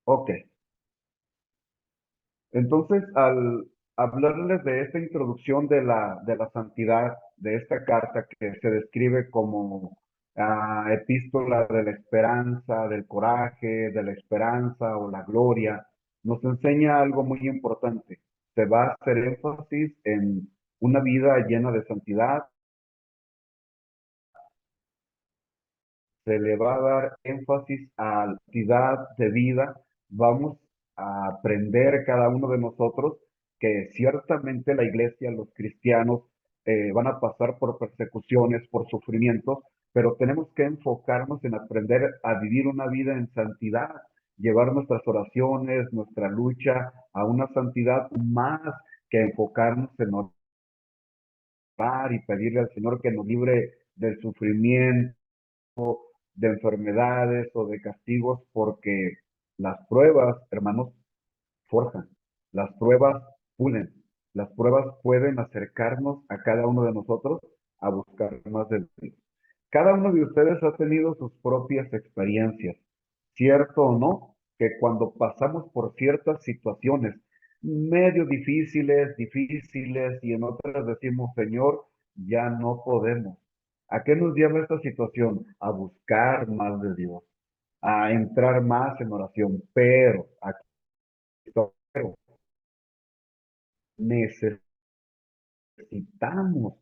Ok, entonces al hablarles de esta introducción de la santidad, de esta carta que se describe como epístola de la esperanza, del coraje, de la esperanza o la gloria, nos enseña algo muy importante. Se va a hacer énfasis en una vida llena de santidad, se le va a dar énfasis a la santidad de vida. Vamos a aprender cada uno de nosotros que ciertamente la iglesia, los cristianos, van a pasar por persecuciones, por sufrimientos, pero tenemos que enfocarnos en aprender a vivir una vida en santidad, llevar nuestras oraciones, nuestra lucha a una santidad más que enfocarnos en orar y pedirle al Señor que nos libre del sufrimiento, de enfermedades o de castigos, porque las pruebas, hermanos, forjan, las pruebas pulen, las pruebas pueden acercarnos a cada uno de nosotros a buscar más de Dios. Cada uno de ustedes ha tenido sus propias experiencias, cierto o no, que cuando pasamos por ciertas situaciones medio difíciles, y en otras decimos, Señor, ya no podemos. ¿A qué nos lleva esta situación? A buscar más de Dios, a entrar más en oración, pero, aquí, pero necesitamos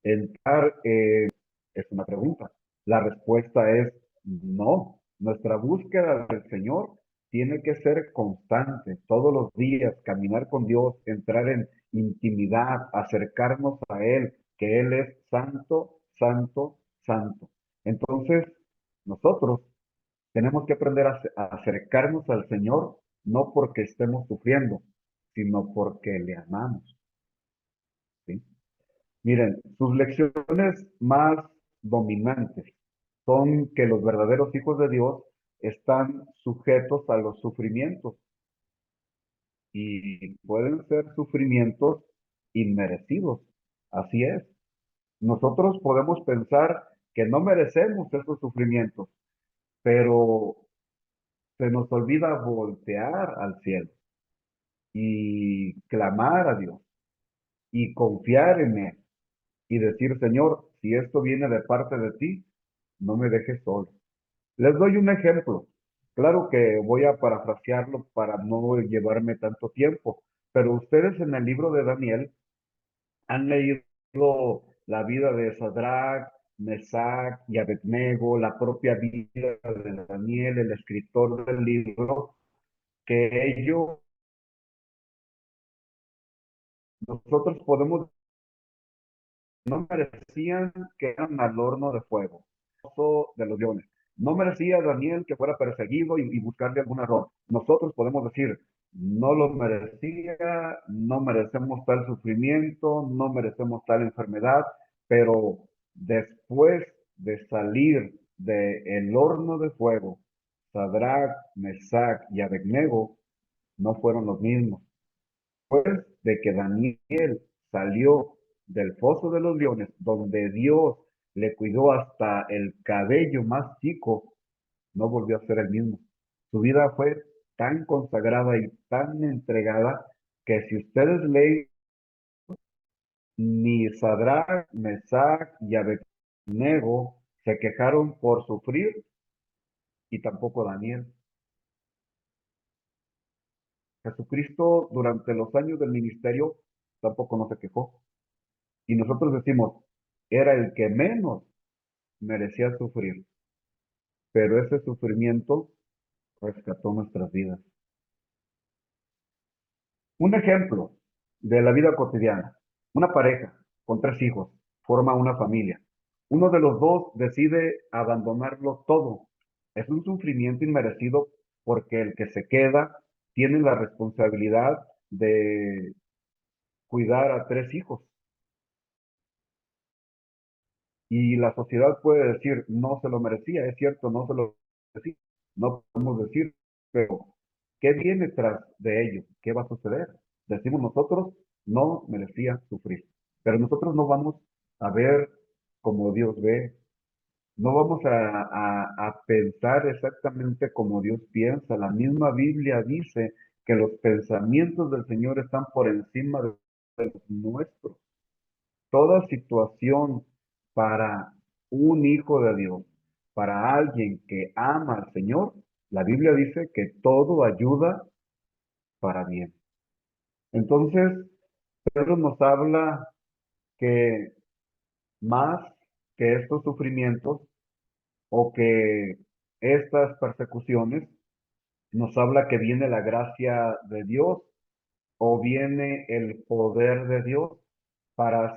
entrar. Es una pregunta. La respuesta es no. Nuestra búsqueda del Señor tiene que ser constante, todos los días, caminar con Dios, entrar en intimidad, acercarnos a Él, que Él es santo, santo, santo. Entonces, nosotros tenemos que aprender a acercarnos al Señor, no porque estemos sufriendo, sino porque le amamos, ¿sí? Miren, sus lecciones más dominantes son que los verdaderos hijos de Dios están sujetos a los sufrimientos, y pueden ser sufrimientos inmerecidos. Así es. Nosotros podemos pensar que no merecemos esos sufrimientos, pero se nos olvida voltear al cielo y clamar a Dios y confiar en Él y decir, Señor, si esto viene de parte de ti, no me dejes solo. Les doy un ejemplo. Claro que voy a parafrasearlo para no llevarme tanto tiempo, pero ustedes en el libro de Daniel han leído la vida de Sadrach, Mesach y Abednego, la propia vida de Daniel, el escritor del libro, que ellos, nosotros podemos, no merecían que eran al horno de fuego, de los leones. No merecía Daniel que fuera perseguido y buscarle algún error. Nosotros podemos decir, no lo merecía, no merecemos tal sufrimiento, no merecemos tal enfermedad, pero después de salir del horno de fuego, Sadrach, Mesach y Abednego no fueron los mismos. Después de que Daniel salió del foso de los leones, donde Dios le cuidó hasta el cabello más chico, no volvió a ser el mismo. Su vida fue tan consagrada y tan entregada que si ustedes leen, ni Sadrach, Mesach y Abednego se quejaron por sufrir, y tampoco Daniel. Jesucristo durante los años del ministerio tampoco no se quejó. Y nosotros decimos, era el que menos merecía sufrir, pero ese sufrimiento rescató nuestras vidas. Un ejemplo de la vida cotidiana. Una pareja con 3 hijos forma una familia. Uno de los dos decide abandonarlo todo. Es un sufrimiento inmerecido porque el que se queda tiene la responsabilidad de cuidar a 3 hijos. Y la sociedad puede decir, no se lo merecía, es cierto, no se lo merecía. No podemos decir, pero ¿qué viene tras de ello? ¿Qué va a suceder? Decimos nosotros, no merecía sufrir. Pero nosotros no vamos a ver como Dios ve, No vamos a pensar exactamente como Dios piensa. La misma Biblia dice que los pensamientos del Señor están por encima de los nuestros. Toda situación para un hijo de Dios, para alguien que ama al Señor, la Biblia dice que todo ayuda para bien. Entonces, Pedro nos habla que más que estos sufrimientos o que estas persecuciones, nos habla que viene la gracia de Dios o viene el poder de Dios para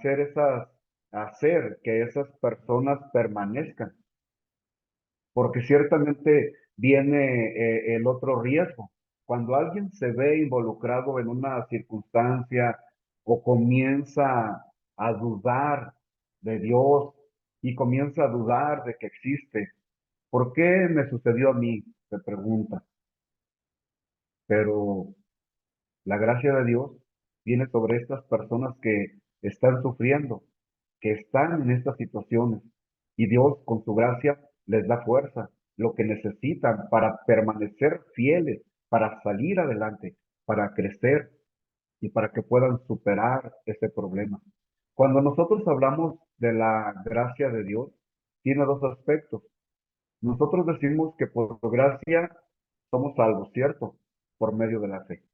hacer que esas personas permanezcan, porque ciertamente viene el otro riesgo. Cuando alguien se ve involucrado en una circunstancia o comienza a dudar de Dios y comienza a dudar de que existe, ¿por qué me sucedió a mí? Se pregunta. Pero la gracia de Dios viene sobre estas personas que están sufriendo, que están en estas situaciones. Y Dios, con su gracia, les da fuerza, lo que necesitan para permanecer fieles, para salir adelante, para crecer y para que puedan superar ese problema. Cuando nosotros hablamos de la gracia de Dios, tiene dos aspectos. Nosotros decimos que por gracia somos salvos, ¿cierto? Por medio de la fe.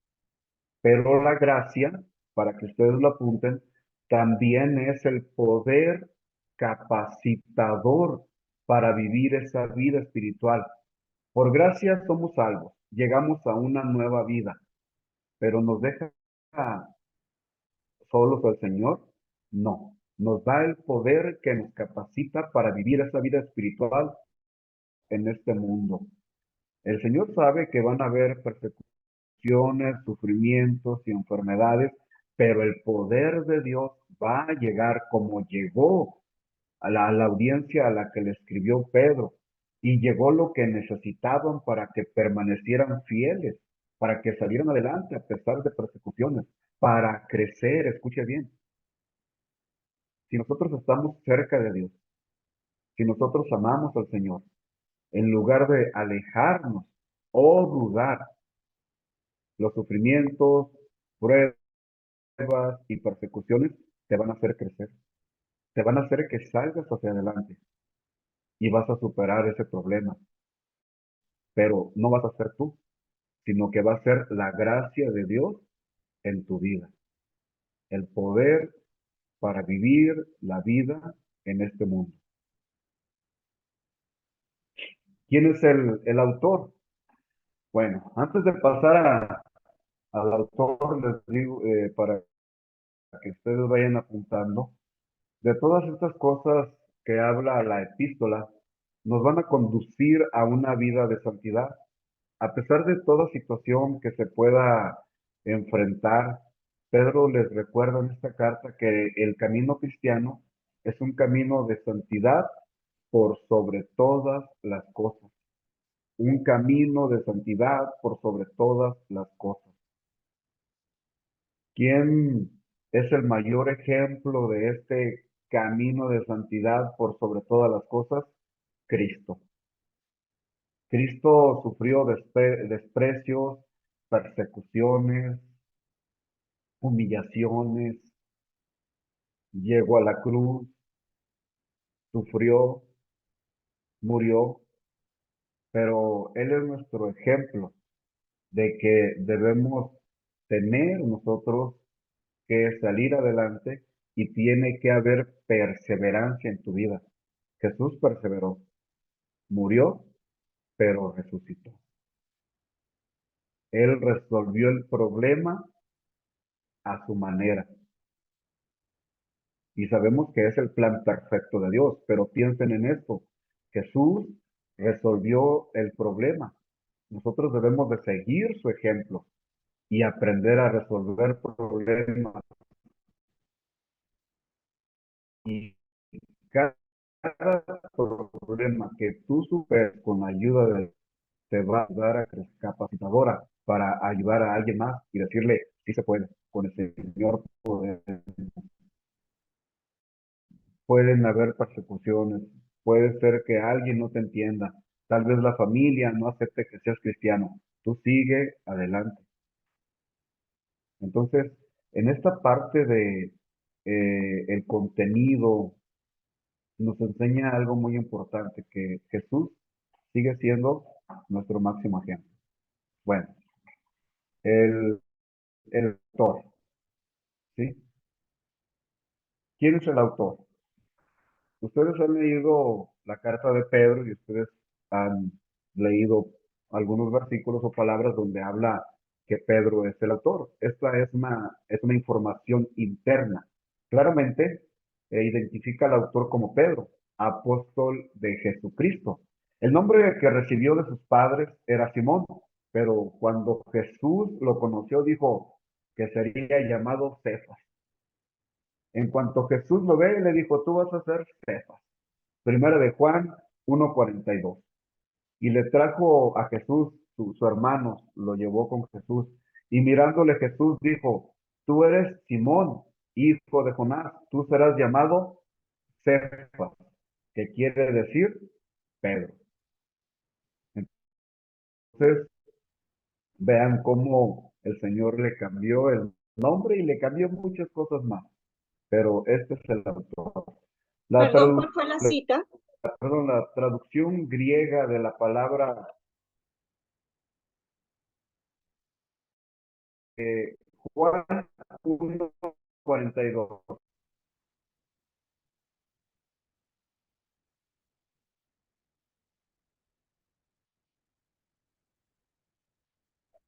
Pero la gracia, para que ustedes lo apunten, también es el poder capacitador para vivir esa vida espiritual. Por gracia somos salvos, llegamos a una nueva vida, pero nos deja solos al Señor. No, nos da el poder que nos capacita para vivir esa vida espiritual en este mundo. El Señor sabe que van a haber persecuciones, sufrimientos y enfermedades, pero el poder de Dios va a llegar como llegó a la audiencia a la que le escribió Pedro, y llegó lo que necesitaban para que permanecieran fieles, para que salieran adelante a pesar de persecuciones, para crecer. Escuche bien, si nosotros estamos cerca de Dios, si nosotros amamos al Señor, en lugar de alejarnos o dudar, los sufrimientos, pruebas y persecuciones te van a hacer crecer, te van a hacer que salgas hacia adelante y vas a superar ese problema. Pero no vas a ser tú, sino que va a ser la gracia de Dios en tu vida, el poder para vivir la vida en este mundo. ¿Quién es el autor? Bueno, antes de pasar al autor, les digo, para que ustedes vayan apuntando, de todas estas cosas que habla la epístola, nos van a conducir a una vida de santidad. A pesar de toda situación que se pueda enfrentar, Pedro les recuerda en esta carta que el camino cristiano es un camino de santidad por sobre todas las cosas. Un camino de santidad por sobre todas las cosas. ¿Quién es el mayor ejemplo de este camino de santidad por sobre todas las cosas? Cristo. Cristo sufrió desprecios, persecuciones, humillaciones, llegó a la cruz, sufrió, murió, pero Él es nuestro ejemplo de que debemos tener nosotros que salir adelante y tiene que haber perseverancia en tu vida. Jesús perseveró, murió, pero resucitó. Él resolvió el problema a su manera. Y sabemos que es el plan perfecto de Dios, pero piensen en esto. Jesús resolvió el problema. Nosotros debemos de seguir su ejemplo y aprender a resolver problemas. Y cada problema que tú superes con la ayuda de Dios te va a ayudar a crecer capacitadora para ayudar a alguien más y decirle, sí se puede, con el Señor pueden haber persecuciones, puede ser que alguien no te entienda, tal vez la familia no acepte que seas cristiano. Tú sigue adelante. Entonces, en esta parte de el contenido, nos enseña algo muy importante, que Jesús sigue siendo nuestro máximo ejemplo. Bueno, el, el autor, ¿sí? ¿Quién es el autor? Ustedes han leído la carta de Pedro y ustedes han leído algunos versículos o palabras donde habla que Pedro es el autor. Esta es una información interna. Claramente identifica al autor como Pedro, apóstol de Jesucristo. El nombre que recibió de sus padres era Simón, pero cuando Jesús lo conoció dijo que sería llamado Cefas. En cuanto Jesús lo ve, le dijo, tú vas a ser Cefas. Primera de Juan 1:42. Y le trajo a Jesús, su hermano, lo llevó con Jesús. Y mirándole Jesús dijo, tú eres Simón, hijo de Jonás, tú serás llamado Cefas, que quiere decir Pedro. Entonces, vean cómo el Señor le cambió el nombre y le cambió muchas cosas más. Pero este es el autor. La, Perdón, tradu- ¿cuál fue la cita? perdón, la traducción griega de la palabra Juan 1:42.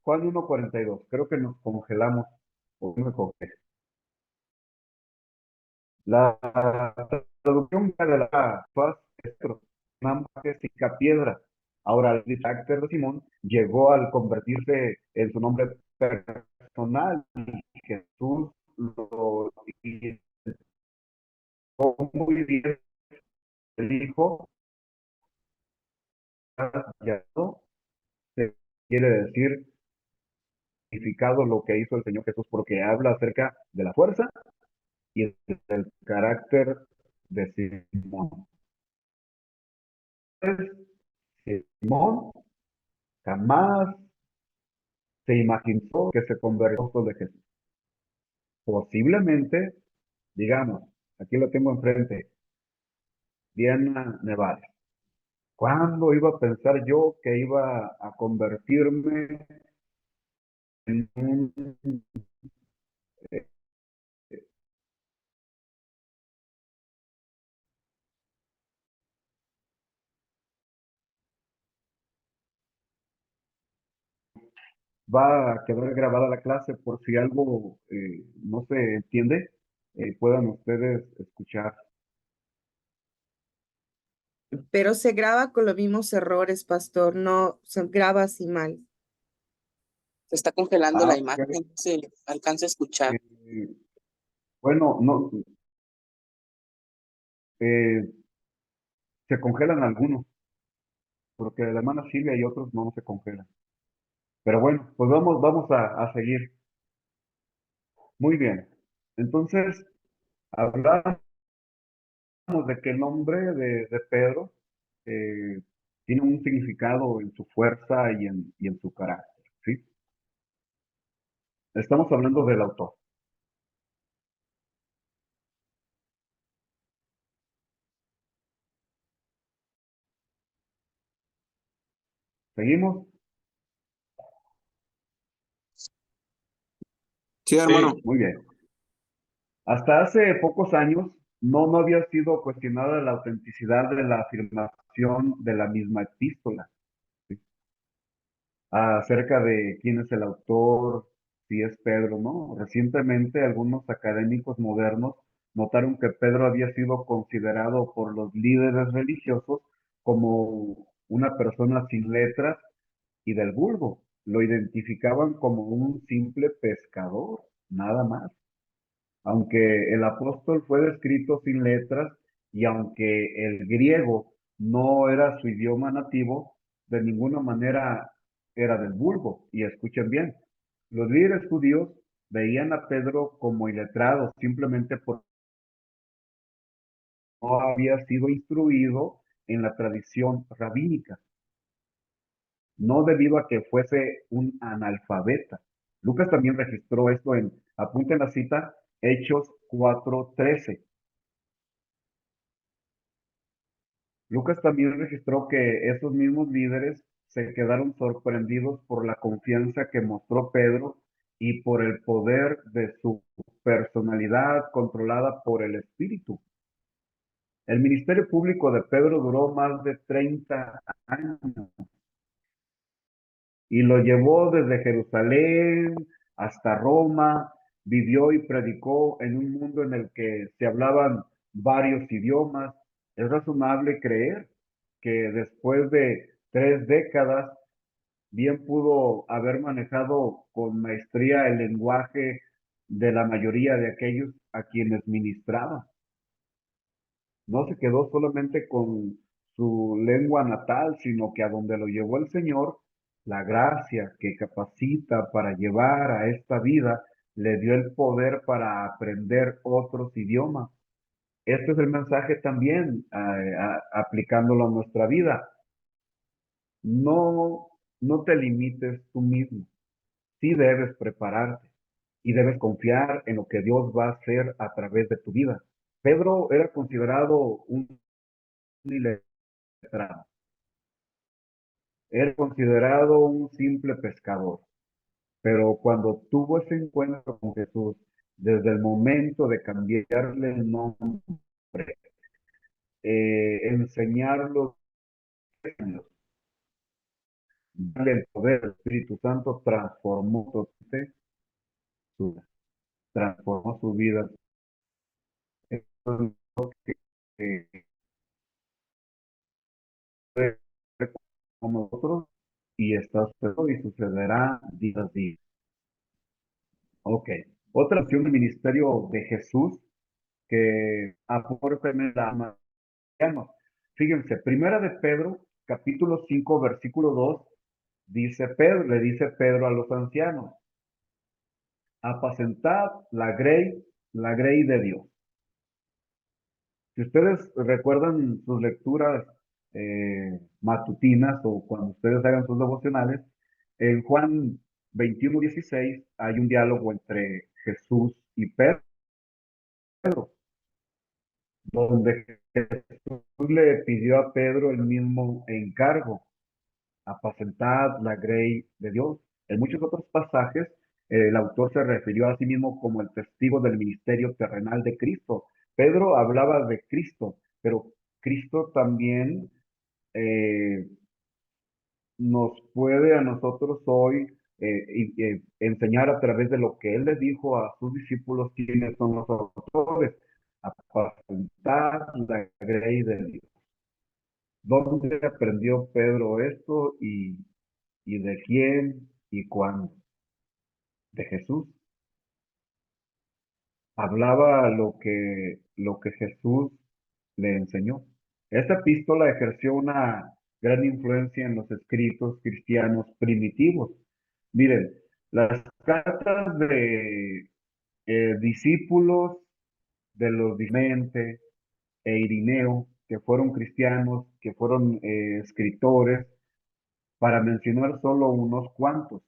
Juan 1:42. Creo que nos congelamos. O no me congelé. La traducción de la paz es una que pica piedra. Ahora el carácter de Simón llegó al convertirse en su nombre personal. Y Jesús lo identificó muy bien. Dijo, "Hallado", se quiere decir significado lo que hizo el Señor Jesús, porque habla acerca de la fuerza y del carácter de Simón. Simón jamás se imaginó que se convirtió de Jesús. Posiblemente, digamos, aquí lo tengo enfrente, Diana Nevares. ¿Cuándo iba a pensar yo que iba a convertirme en un... eh, va a quedar grabada la clase por si algo no se entiende, puedan ustedes escuchar. Pero se graba con los mismos errores, pastor, no se graba así mal. Se está congelando Ah, la ok. imagen, se alcanza a escuchar. Eh, bueno, no, eh, se congelan algunos, porque la hermana Silvia y otros no se congelan. Pero bueno, pues vamos a seguir. Muy bien. Entonces, hablamos de que el nombre de Pedro eh, tiene un significado en su fuerza y en su carácter, ¿sí? Estamos hablando del autor. ¿Seguimos? Sí, hermano. Sí, muy bien. Hasta hace pocos años no había sido cuestionada la autenticidad de la afirmación de la misma epístola, ¿sí? Acerca de quién es el autor, si es Pedro, ¿no? Recientemente algunos académicos modernos notaron que Pedro había sido considerado por los líderes religiosos como una persona sin letras y del vulgo. Lo identificaban como un simple pescador, nada más. Aunque el apóstol fue descrito sin letras y aunque el griego no era su idioma nativo, de ninguna manera era del vulgo. Y escuchen bien, los líderes judíos veían a Pedro como iletrado simplemente porque no había sido instruido en la tradición rabínica, no debido a que fuese un analfabeta. Lucas también registró esto apunten la cita, Hechos 4:13. Lucas también registró que esos mismos líderes se quedaron sorprendidos por la confianza que mostró Pedro y por el poder de su personalidad controlada por el Espíritu. El ministerio público de Pedro duró más de 30 años y lo llevó desde Jerusalén hasta Roma, vivió y predicó en un mundo en el que se hablaban varios idiomas. Es razonable creer que después de 3 décadas bien pudo haber manejado con maestría el lenguaje de la mayoría de aquellos a quienes ministraba. No se quedó solamente con su lengua natal, sino que a donde lo llevó el Señor, la gracia que capacita para llevar a esta vida, le dio el poder para aprender otros idiomas. Este es el mensaje también aplicándolo a nuestra vida. No, no te limites tú mismo. Sí debes prepararte y debes confiar en lo que Dios va a hacer a través de tu vida. Pedro era considerado un iletrado. Era considerado un simple pescador, pero cuando tuvo ese encuentro con Jesús, desde el momento de cambiarle el nombre, enseñar los sueños, darle el poder, el Espíritu Santo transformó totalmente su vida, transformó su vida. Entonces, eh, como nosotros y está sucediendo y sucederá día a día. Ok. Otra opción del ministerio de Jesús que aporta en la cristianos. Fíjense, primera de Pedro, capítulo 5 versículo 2 le dice Pedro a los ancianos, apacentad la grey de Dios. Si ustedes recuerdan sus lecturas matutinas o cuando ustedes hagan sus devocionales, en Juan 21:16 hay un diálogo entre Jesús y Pedro, donde Jesús le pidió a Pedro el mismo encargo, apacentar la grey de Dios. En muchos otros pasajes, el autor se refirió a sí mismo como el testigo del ministerio terrenal de Cristo. Pedro hablaba de Cristo, pero Cristo también eh, nos puede a nosotros hoy enseñar a través de lo que él le dijo a sus discípulos quiénes son los autores, apacentar la grey de Dios. ¿Dónde aprendió Pedro esto y de quién y cuándo? De Jesús. Hablaba lo que Jesús le enseñó. Esta epístola ejerció una gran influencia en los escritos cristianos primitivos. Miren, las cartas de discípulos de los Dimente e Irineo, que fueron cristianos, que fueron escritores, para mencionar solo unos cuantos,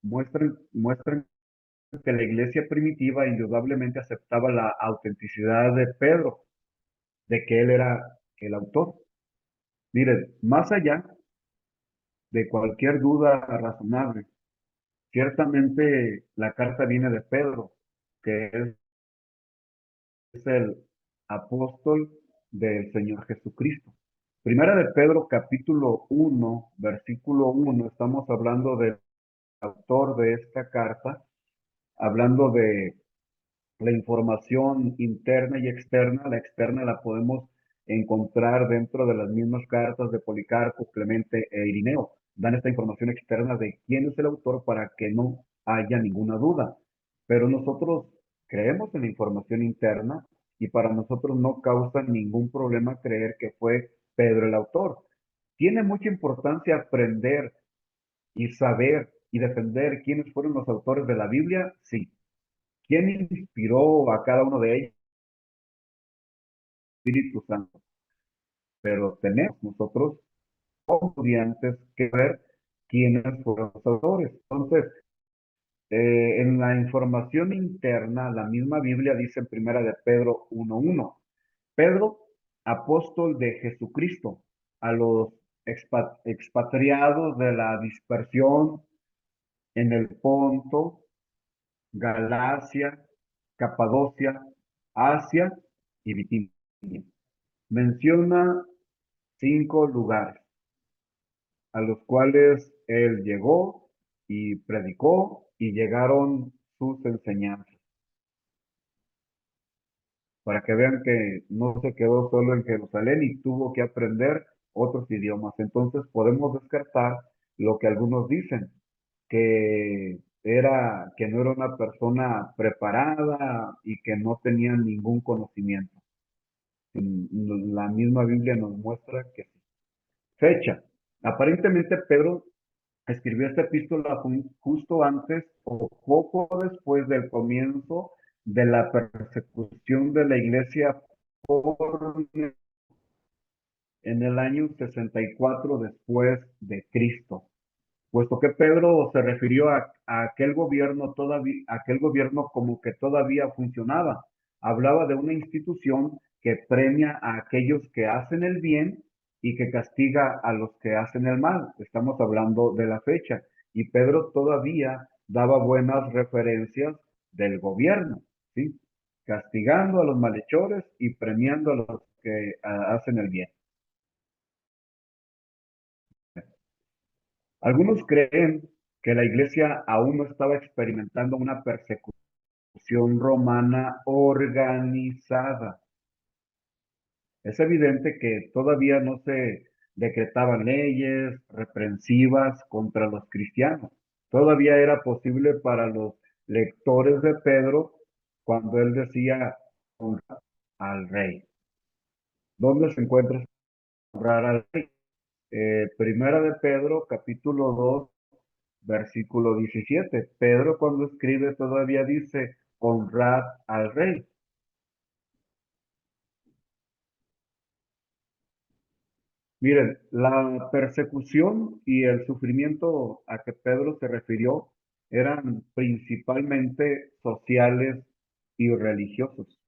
muestran que la iglesia primitiva indudablemente aceptaba la autenticidad de Pedro, de que él era el autor. Miren, más allá de cualquier duda razonable, ciertamente la carta viene de Pedro, que es el apóstol del Señor Jesucristo. Primera de Pedro, capítulo 1, versículo 1, estamos hablando del autor de esta carta, hablando de la información interna y externa. La externa la podemos encontrar dentro de las mismas cartas de Policarpo, Clemente e Irineo. Dan esta información externa de quién es el autor para que no haya ninguna duda. Pero nosotros creemos en la información interna y para nosotros no causa ningún problema creer que fue Pedro el autor. Tiene mucha importancia aprender y saber y defender quiénes fueron los autores de la Biblia, sí. ¿Quién inspiró a cada uno de ellos? Espíritu Santo. pero tenemos nosotros como estudiantes que ver quiénes fueron los autores. Entonces, en la información interna, la misma Biblia dice en Primera de Pedro 1:1, Pedro, apóstol de Jesucristo, a los expatriados de la dispersión en el Ponto, Galacia, Capadocia, Asia y Bitinia. Menciona 5 lugares a los cuales él llegó y predicó y llegaron sus enseñanzas. Para que vean que no se quedó solo en Jerusalén y tuvo que aprender otros idiomas. Entonces podemos descartar lo que algunos dicen, que no era una persona preparada y que no tenía ningún conocimiento. La misma Biblia nos muestra que sí. Fecha. Aparentemente Pedro escribió esta epístola justo antes o poco después del comienzo de la persecución de la iglesia en el año 64 después de Cristo, puesto que Pedro se refirió a aquel gobierno aquel gobierno como que todavía funcionaba. Hablaba de una institución que premia a aquellos que hacen el bien y que castiga a los que hacen el mal. Estamos hablando de la fecha. Y Pedro todavía daba buenas referencias del gobierno, ¿sí? Castigando a los malhechores y premiando a los que hacen el bien. Algunos creen que la iglesia aún no estaba experimentando una persecución romana organizada. Es evidente que todavía no se decretaban leyes reprensivas contra los cristianos. Todavía era posible para los lectores de Pedro cuando él decía honrar al rey. ¿Dónde se encuentra honrar al rey? Primera de Pedro, capítulo 2, versículo 17. Pedro cuando escribe todavía dice, honrad al rey. Miren, la persecución y el sufrimiento a que Pedro se refirió eran principalmente sociales y religiosos.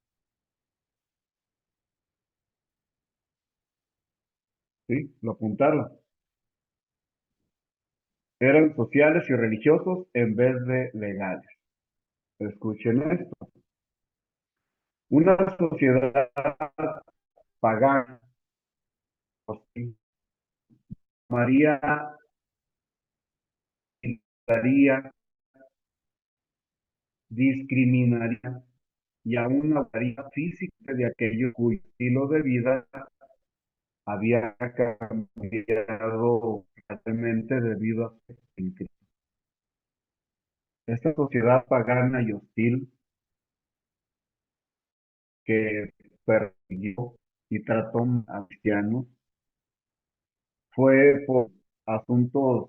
¿Sí? Lo apuntaron. Eran sociales y religiosos en vez de legales. Escuchen esto. Una sociedad pagana, María discriminaría y aún hablaría física de aquellos cuyo estilo de vida había cambiado radicalmente debido a su Cristo. Esta sociedad pagana y hostil que persiguió y trató a cristianos fue por asuntos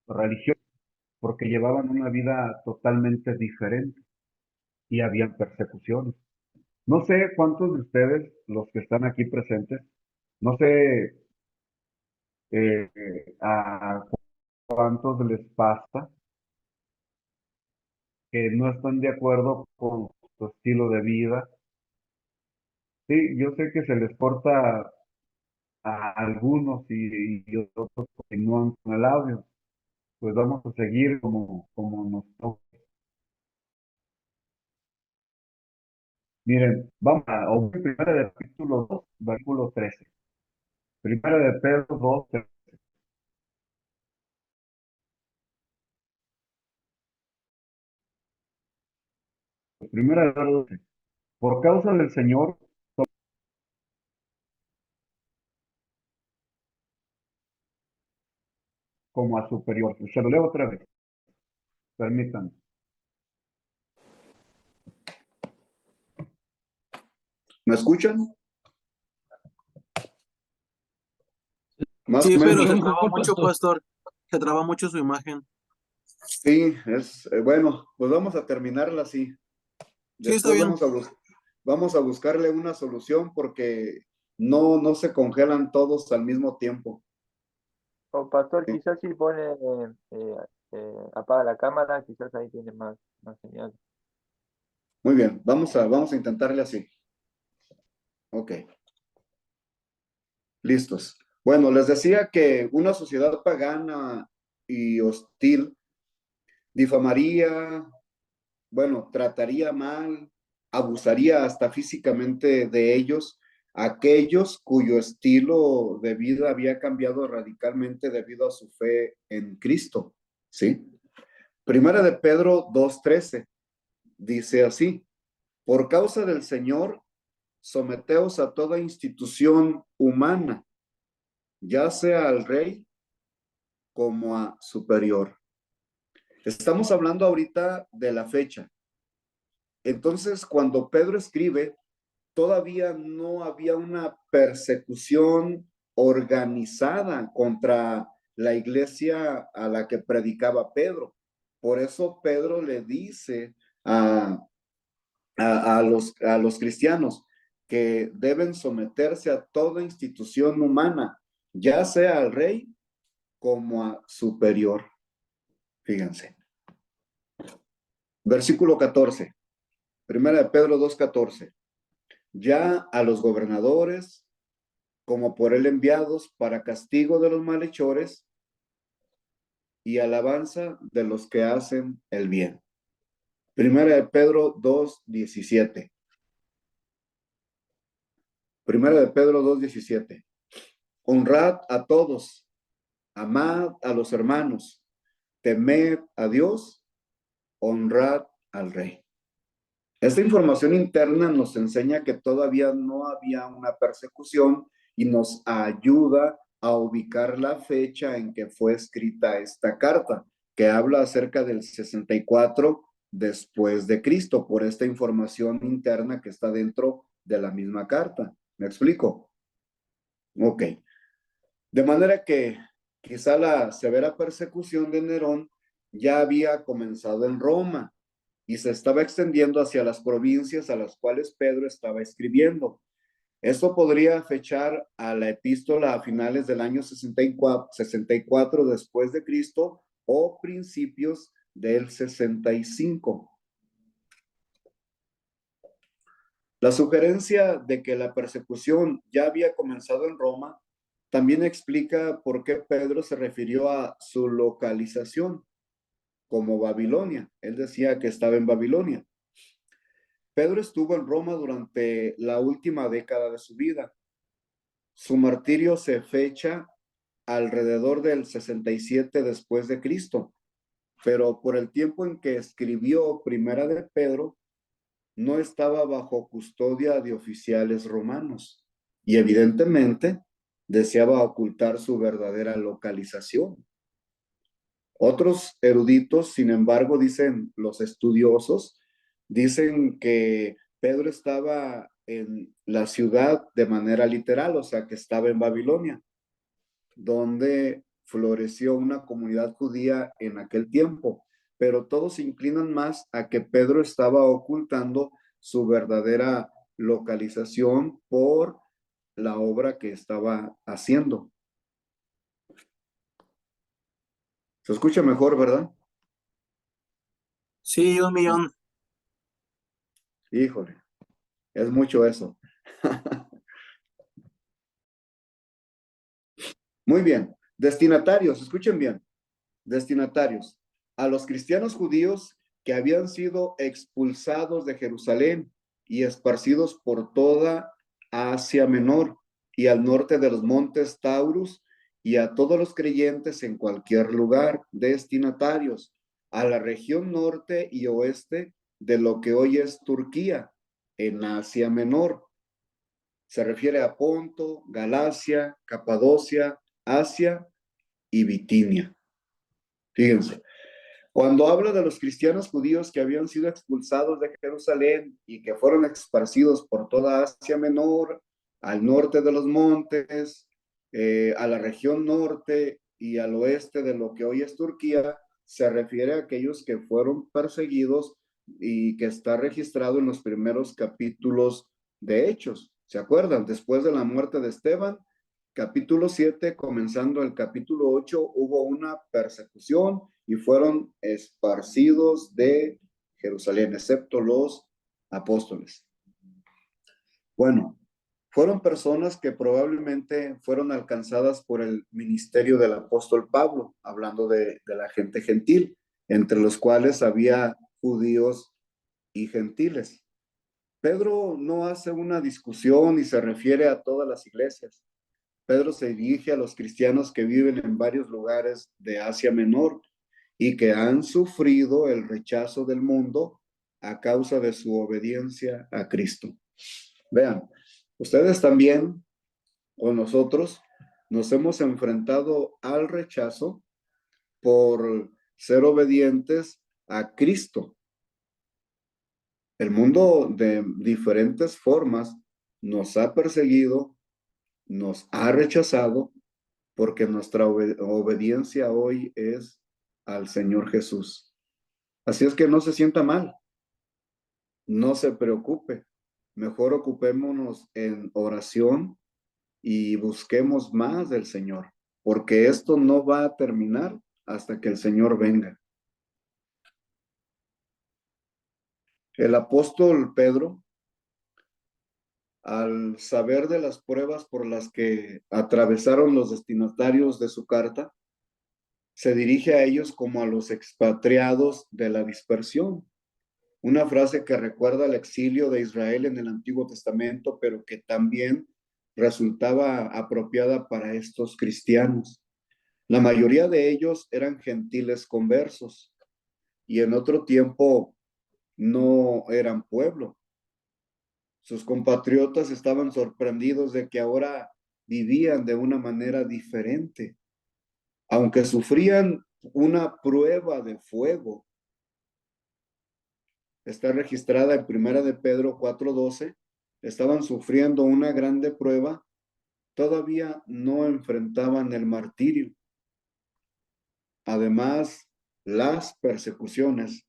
religiosos, porque llevaban una vida totalmente diferente y habían persecuciones. No sé cuántos de ustedes, los que están aquí presentes, no sé a cuántos les pasa que no están de acuerdo con su estilo de vida. Sí, yo sé que se les corta a algunos y otros continúan con el audio. Pues vamos a seguir como nos toca. Miren, vamos a primera de capítulo 2, versículo 13. Primera de Pedro 2, 13. Primera de Pedro 12. Por causa del Señor, como a superior. Se lo leo otra vez. Permítanme. ¿Me escuchan? Más Sí, o pero menos. se traba mucho, pastor. Se traba mucho su imagen. Sí, es bueno, pues vamos a terminarla así. Sí, está Después bien. vamos a buscarle una solución porque no se congelan todos al mismo tiempo. O pastor, Sí. quizás si pone, apaga la cámara, quizás ahí tiene más señal. Muy bien, vamos a intentarle así. Ok. Listos. Bueno, les decía que una sociedad pagana y hostil difamaría, bueno, trataría mal, abusaría hasta físicamente de ellos, aquellos cuyo estilo de vida había cambiado radicalmente debido a su fe en Cristo, ¿sí? Primera de Pedro 2:13 dice así: por causa del Señor, someteos a toda institución humana, ya sea al rey como a superior. Estamos hablando ahorita de la fecha. Entonces, cuando Pedro escribe, todavía no había una persecución organizada contra la iglesia a la que predicaba Pedro. Por eso Pedro le dice a los cristianos que deben someterse a toda institución humana, ya sea al rey como a superior. Fíjense. Versículo 14. Primera de Pedro 2:14. Ya a los gobernadores, como por él enviados para castigo de los malhechores y alabanza de los que hacen el bien. Primera de Pedro 2:17. Primera de Pedro 2:17. Honrad a todos, amad a los hermanos, temed a Dios, honrad al rey. Esta información interna nos enseña que todavía no había una persecución y nos ayuda a ubicar la fecha en que fue escrita esta carta, que habla acerca del 64 después de Cristo, por esta información interna que está dentro de la misma carta. ¿Me explico? Ok. De manera que quizá la severa persecución de Nerón ya había comenzado en Roma y se estaba extendiendo hacia las provincias a las cuales Pedro estaba escribiendo. Esto podría fechar a la epístola a finales del año 64 después de Cristo o principios del 65. La sugerencia de que la persecución ya había comenzado en Roma también explica por qué Pedro se refirió a su localización como Babilonia. Él decía que estaba en Babilonia. Pedro estuvo en Roma durante la última década de su vida. Su martirio se fecha alrededor del 67 después de Cristo, pero por el tiempo en que escribió Primera de Pedro, no estaba bajo custodia de oficiales romanos y evidentemente deseaba ocultar su verdadera localización. Otros eruditos, sin embargo, dicen los estudiosos, dicen que Pedro estaba en la ciudad de manera literal, o sea, que estaba en Babilonia, donde floreció una comunidad judía en aquel tiempo, pero todos se inclinan más a que Pedro estaba ocultando su verdadera localización por la obra que estaba haciendo. Se escucha mejor, ¿verdad? Sí, 1,000,000. Híjole, es mucho eso. Muy bien. Destinatarios, escuchen bien. Destinatarios. A los cristianos judíos que habían sido expulsados de Jerusalén y esparcidos por toda Asia Menor y al norte de los montes Taurus, y a todos los creyentes en cualquier lugar. Destinatarios. A la región norte y oeste de lo que hoy es Turquía, en Asia Menor. Se refiere a Ponto, Galacia, Capadocia, Asia y Bitinia. Fíjense, cuando habla de los cristianos judíos que habían sido expulsados de Jerusalén y que fueron esparcidos por toda Asia Menor, al norte de los montes, a la región norte y al oeste de lo que hoy es Turquía, se refiere a aquellos que fueron perseguidos y que está registrado en los primeros capítulos de Hechos. ¿Se acuerdan? Después de la muerte de Esteban, capítulo 7, comenzando el capítulo 8, hubo una persecución y fueron esparcidos de Jerusalén, excepto los apóstoles. Bueno, fueron personas que probablemente fueron alcanzadas por el ministerio del apóstol Pablo, hablando de la gente gentil, entre los cuales había judíos y gentiles. Pedro no hace una discusión y se refiere a todas las iglesias. Pedro se dirige a los cristianos que viven en varios lugares de Asia Menor y que han sufrido el rechazo del mundo a causa de su obediencia a Cristo. Vean, ustedes también, o nosotros, nos hemos enfrentado al rechazo por ser obedientes a Cristo. El mundo de diferentes formas nos ha perseguido, nos ha rechazado, porque nuestra obediencia hoy es al Señor Jesús. Así es que no se sienta mal, no se preocupe, mejor ocupémonos en oración y busquemos más del Señor, porque esto no va a terminar hasta que el Señor venga. El apóstol Pedro, al saber de las pruebas por las que atravesaron los destinatarios de su carta, se dirige a ellos como a los expatriados de la dispersión. Una frase que recuerda al exilio de Israel en el Antiguo Testamento, pero que también resultaba apropiada para estos cristianos. La mayoría de ellos eran gentiles conversos y en otro tiempo no eran pueblo. Sus compatriotas estaban sorprendidos de que ahora vivían de una manera diferente. Aunque sufrían una prueba de fuego, está registrada en Primera de Pedro 4:12, estaban sufriendo una grande prueba, todavía no enfrentaban el martirio. Además, las persecuciones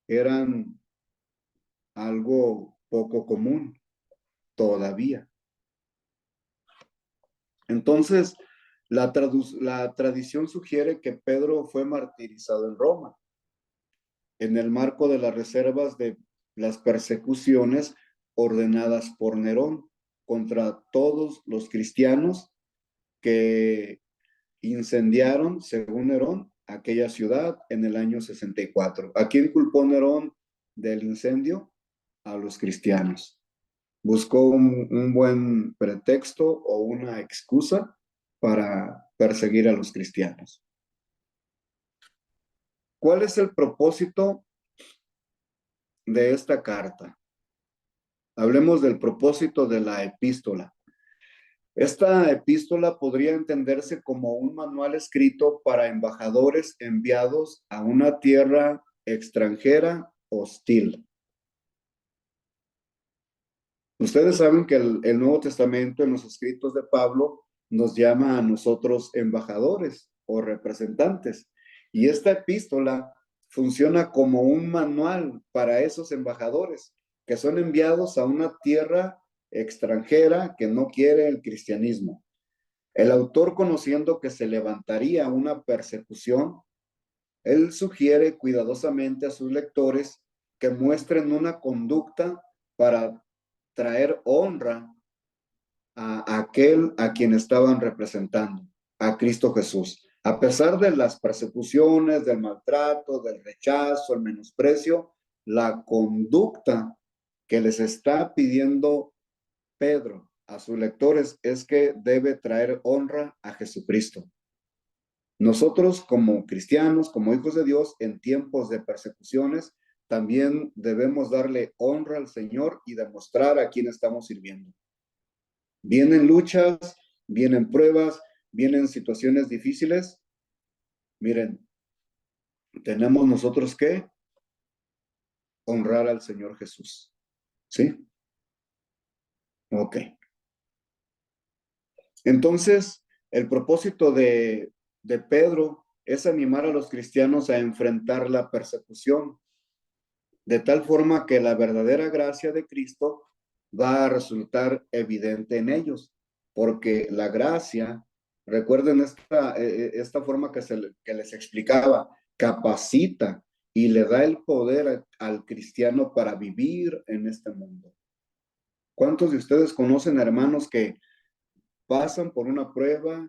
eran algo poco común todavía. Entonces, la tradición sugiere que Pedro fue martirizado en Roma, en el marco de las reservas de las persecuciones ordenadas por Nerón contra todos los cristianos que incendiaron, según Nerón, aquella ciudad en el año 64. ¿A quién culpó Nerón del incendio? A los cristianos. Buscó un buen pretexto o una excusa para perseguir a los cristianos. ¿Cuál es el propósito de esta carta? Hablemos del propósito de la epístola. Esta epístola podría entenderse como un manual escrito para embajadores enviados a una tierra extranjera hostil. Ustedes saben que el Nuevo Testamento en los escritos de Pablo nos llama a nosotros embajadores o representantes. Y esta epístola funciona como un manual para esos embajadores que son enviados a una tierra extranjera que no quiere el cristianismo. El autor, conociendo que se levantaría una persecución, él sugiere cuidadosamente a sus lectores que muestren una conducta para traer honra a aquel a quien estaban representando, a Cristo Jesús. A pesar de las persecuciones, del maltrato, del rechazo, el menosprecio, la conducta que les está pidiendo Pedro a sus lectores es que debe traer honra a Jesucristo. Nosotros como cristianos, como hijos de Dios, en tiempos de persecuciones, también debemos darle honra al Señor y demostrar a quién estamos sirviendo. Vienen luchas, vienen pruebas, vienen situaciones difíciles. Miren, tenemos nosotros que honrar al Señor Jesús. ¿Sí? Ok. Entonces, el propósito de Pedro es animar a los cristianos a enfrentar la persecución, de tal forma que la verdadera gracia de Cristo va a resultar evidente en ellos, porque la gracia, recuerden esta forma que les explicaba, capacita y le da el poder al cristiano para vivir en este mundo. ¿Cuántos de ustedes conocen hermanos que pasan por una prueba,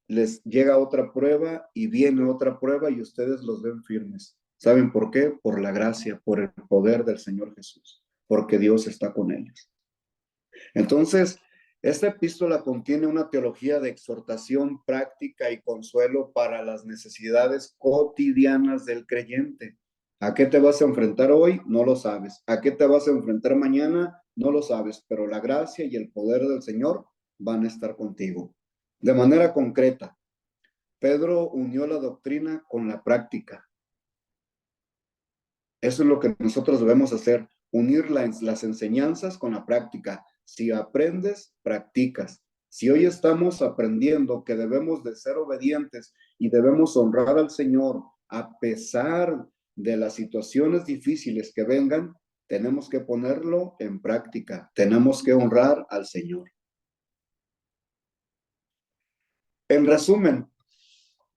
les llega otra prueba y viene otra prueba y ustedes los ven firmes? ¿Saben por qué? Por la gracia, por el poder del Señor Jesús, porque Dios está con ellos. Entonces, esta epístola contiene una teología de exhortación, práctica y consuelo para las necesidades cotidianas del creyente. ¿A qué te vas a enfrentar hoy? No lo sabes. ¿A qué te vas a enfrentar mañana? No lo sabes, pero la gracia y el poder del Señor van a estar contigo. De manera concreta, Pedro unió la doctrina con la práctica. Eso es lo que nosotros debemos hacer, unir las enseñanzas con la práctica. Si aprendes, practicas. Si hoy estamos aprendiendo que debemos de ser obedientes y debemos honrar al Señor a pesar de las situaciones difíciles que vengan, tenemos que ponerlo en práctica. Tenemos que honrar al Señor. En resumen,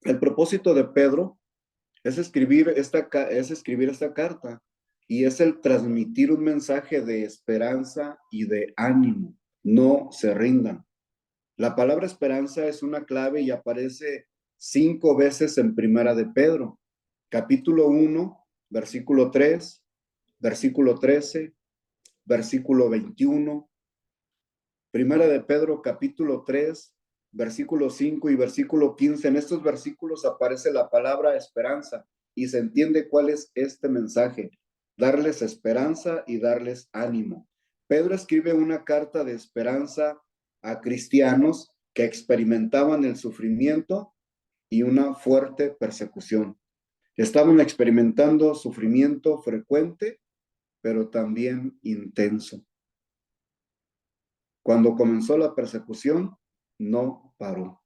el propósito de Pedro es escribir esta carta y es el transmitir un mensaje de esperanza y de ánimo. No se rindan. La palabra esperanza es una clave y aparece 5 veces en Primera de Pedro. Capítulo 1, versículo 3, versículo 13, versículo 21. Primera de Pedro, capítulo 3, versículo 5 y versículo 15. En estos versículos aparece la palabra esperanza y se entiende cuál es este mensaje: darles esperanza y darles ánimo. Pedro escribe una carta de esperanza a cristianos que experimentaban el sufrimiento y una fuerte persecución. Estaban experimentando sufrimiento frecuente, pero también intenso. Cuando comenzó la persecución, no paró.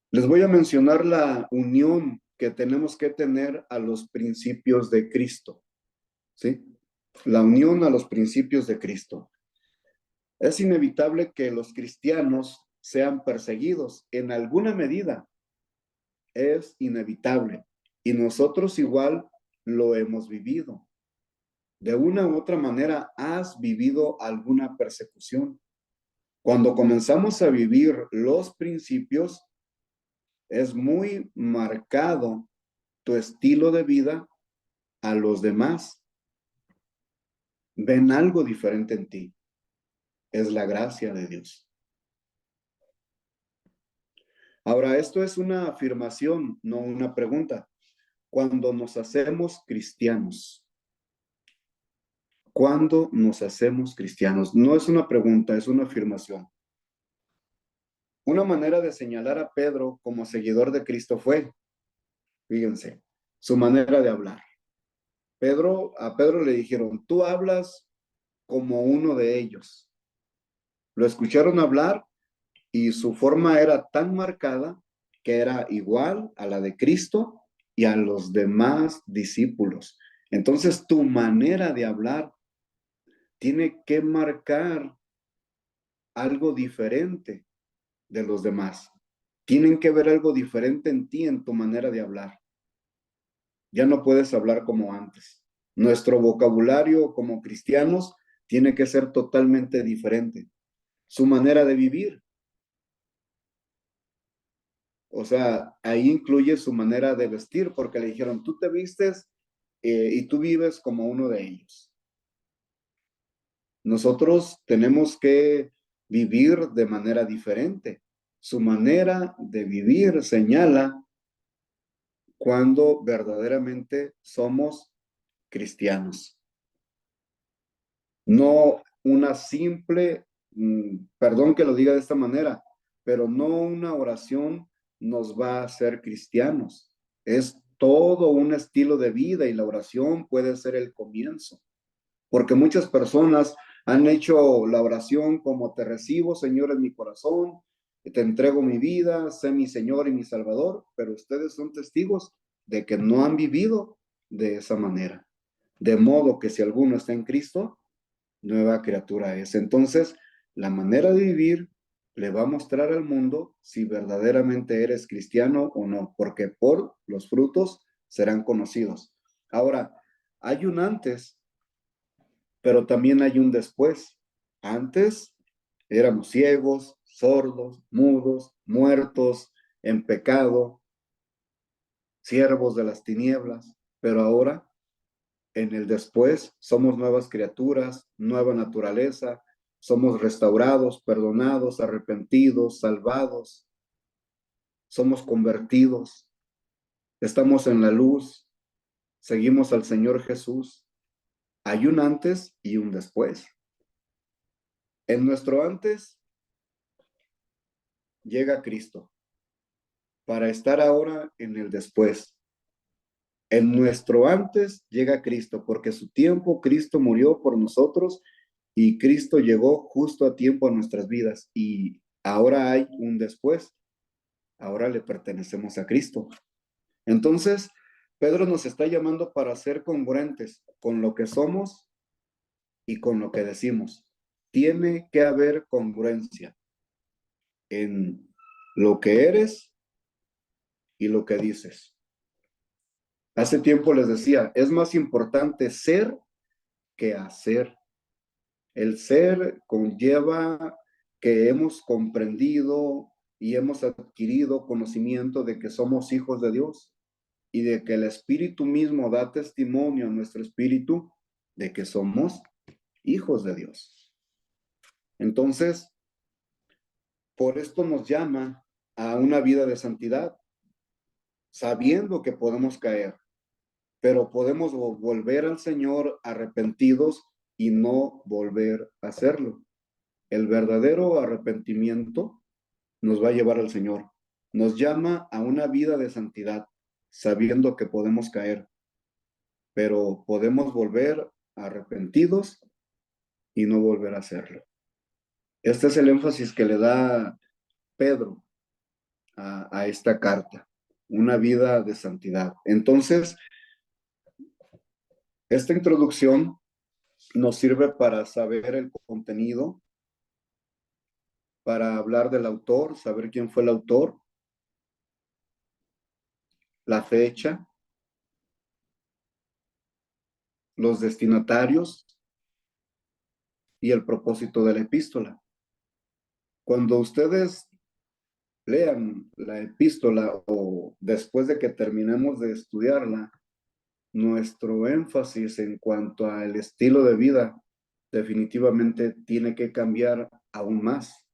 Les voy a mencionar la unión que tenemos que tener a los principios de Cristo, ¿sí? La unión a los principios de Cristo. Es inevitable que los cristianos sean perseguidos en alguna medida. Es inevitable. Y nosotros igual lo hemos vivido. De una u otra manera, has vivido alguna persecución. Cuando comenzamos a vivir los principios, es muy marcado tu estilo de vida a los demás. Ven algo diferente en ti. Es la gracia de Dios. Ahora, esto es una afirmación, no una pregunta. Cuando nos hacemos cristianos, ¿cuándo nos hacemos cristianos? No es una pregunta, es una afirmación. Una manera de señalar a Pedro como seguidor de Cristo fue, fíjense, su manera de hablar. A Pedro le dijeron, tú hablas como uno de ellos. Lo escucharon hablar y su forma era tan marcada que era igual a la de Cristo y a los demás discípulos. Entonces, tu manera de hablar tiene que marcar algo diferente de los demás. Tienen que ver algo diferente en ti, en tu manera de hablar. Ya no puedes hablar como antes. Nuestro vocabulario como cristianos tiene que ser totalmente diferente. Su manera de vivir. O sea, ahí incluye su manera de vestir, porque le dijeron, tú te vistes y tú vives como uno de ellos. Nosotros tenemos que vivir de manera diferente. Su manera de vivir señala cuando verdaderamente somos cristianos. No una simple, perdón que lo diga de esta manera, pero no una oración nos va a hacer cristianos. Es todo un estilo de vida y la oración puede ser el comienzo. Porque muchas personas han hecho la oración como te recibo, Señor, en mi corazón, te entrego mi vida, sé mi Señor y mi Salvador, pero ustedes son testigos de que no han vivido de esa manera. De modo que si alguno está en Cristo, nueva criatura es. Entonces, la manera de vivir le va a mostrar al mundo si verdaderamente eres cristiano o no, porque por los frutos serán conocidos. Ahora, hay un antes, pero también hay un después. Antes éramos ciegos, sordos, mudos, muertos en pecado, siervos de las tinieblas, pero ahora en el después somos nuevas criaturas, nueva naturaleza, somos restaurados, perdonados, arrepentidos, salvados, somos convertidos, estamos en la luz, seguimos al Señor Jesús. Hay un antes y un después. En nuestro antes llega Cristo para estar ahora en el después. En nuestro antes llega Cristo, porque su tiempo Cristo murió por nosotros y Cristo llegó justo a tiempo a nuestras vidas. Y ahora hay un después. Ahora le pertenecemos a Cristo. Entonces, Pedro nos está llamando para ser congruentes con lo que somos y con lo que decimos. Tiene que haber congruencia en lo que eres y lo que dices. Hace tiempo les decía, es más importante ser que hacer. El ser conlleva que hemos comprendido y hemos adquirido conocimiento de que somos hijos de Dios y de que el Espíritu mismo da testimonio a nuestro espíritu de que somos hijos de Dios. Entonces, por esto nos llama a una vida de santidad, sabiendo que podemos caer, pero podemos volver al Señor arrepentidos y no volver a hacerlo. El verdadero arrepentimiento nos va a llevar al Señor. Nos llama a una vida de santidad, sabiendo que podemos caer, pero podemos volver arrepentidos y no volver a hacerlo. Este es el énfasis que le da Pedro a esta carta, una vida de santidad. Entonces, esta introducción nos sirve para saber el contenido, para hablar del autor, saber quién fue el autor, la fecha, los destinatarios y el propósito de la epístola. Cuando ustedes lean la epístola o después de que terminemos de estudiarla, nuestro énfasis en cuanto al estilo de vida definitivamente tiene que cambiar aún más,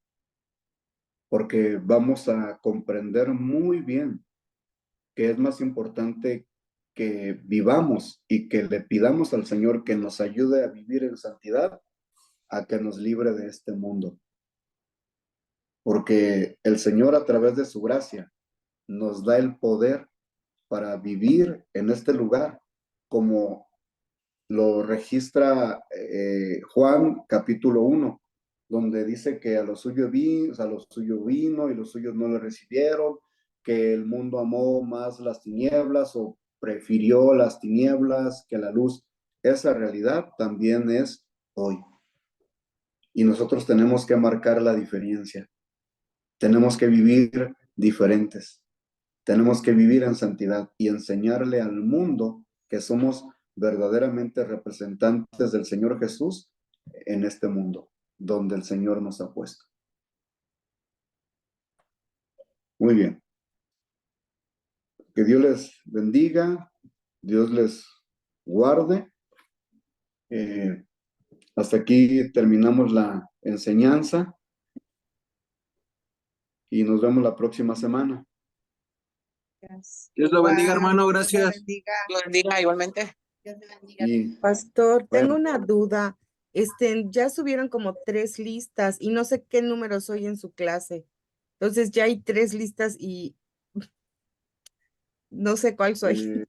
porque vamos a comprender muy bien que es más importante que vivamos y que le pidamos al Señor que nos ayude a vivir en santidad a que nos libre de este mundo. Porque el Señor a través de su gracia nos da el poder para vivir en este lugar, como lo registra Juan capítulo 1, donde dice que a lo suyo vino y los suyos no le recibieron, que el mundo amó más las tinieblas o prefirió las tinieblas que la luz. Esa realidad también es hoy. Y nosotros tenemos que marcar la diferencia. Tenemos que vivir diferentes. Tenemos que vivir en santidad y enseñarle al mundo que somos verdaderamente representantes del Señor Jesús en este mundo, donde el Señor nos ha puesto. Muy bien. Que Dios les bendiga, Dios les guarde. Hasta aquí terminamos la enseñanza y nos vemos la próxima semana. Dios lo bendiga, hermano, Igual, Dios lo gracias. bendiga. Dios bendiga igualmente. Dios le bendiga. Y Pastor, tengo bueno. una duda. Ya subieron como 3 listas y no sé qué número soy en su clase. Entonces ya hay 3 listas y no sé cuál soy.